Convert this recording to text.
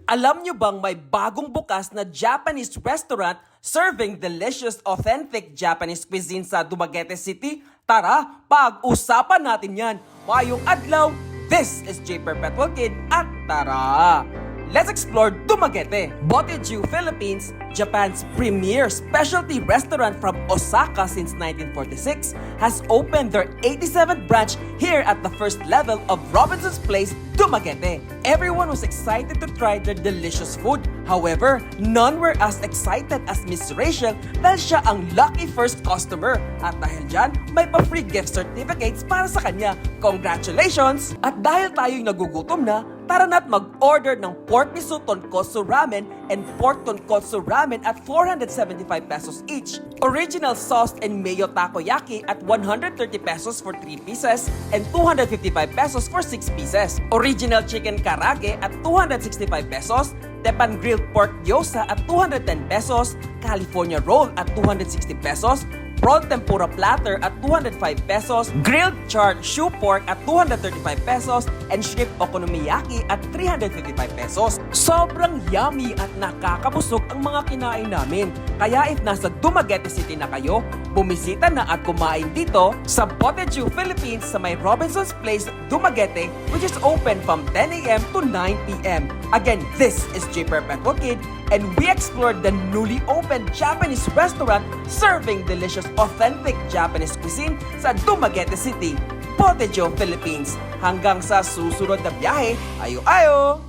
Alam nyo bang may bagong bukas na Japanese restaurant serving delicious, authentic Japanese cuisine sa Dumaguete City? Tara, pag-usapan natin yan. Mayong adlaw, this is J. Perpetual Kid at tara! Let's explore Dumaguete. Boteju Philippines, Japan's premier specialty restaurant from Osaka since 1946, has opened their 87th branch here at the first level of Robinson's Place, Dumaguete. Everyone was excited to try their delicious food. However, none were as excited as Miss Rachel dahil siya ang lucky first customer. At dahil dyan, may pa-free gift certificates para sa kanya. Congratulations! At dahil tayo'y nagugutom na, tara na't mag-order ng pork miso tonkotsu ramen and pork tonkotsu ramen at 475 pesos each. Original sauced and mayo takoyaki at 130 pesos for 3 pieces and 255 pesos for 6 pieces. Original chicken karage at 265 pesos. Tepan grilled pork gyoza at 210 pesos. California roll at 260 pesos. Prawn tempura platter at 205 pesos, grilled charred shoe pork at 235 pesos, and shrimp okonomiyaki at 355 pesos. Sobrang yummy at nakakabusog ang mga kinain namin. Kaya if nasa Dumaguete City na kayo, bumisita na at kumain dito sa Boteju Philippines sa may Robinson's Place, Dumaguete, which is open from 10 a.m. to 9 p.m. Again, this is J. Perpetual Kid, and we explored the newly opened Japanese restaurant serving delicious, authentic Japanese cuisine sa Dumaguete City, Boteju, Philippines. Hanggang sa susunod na biyahe, ayo-ayo!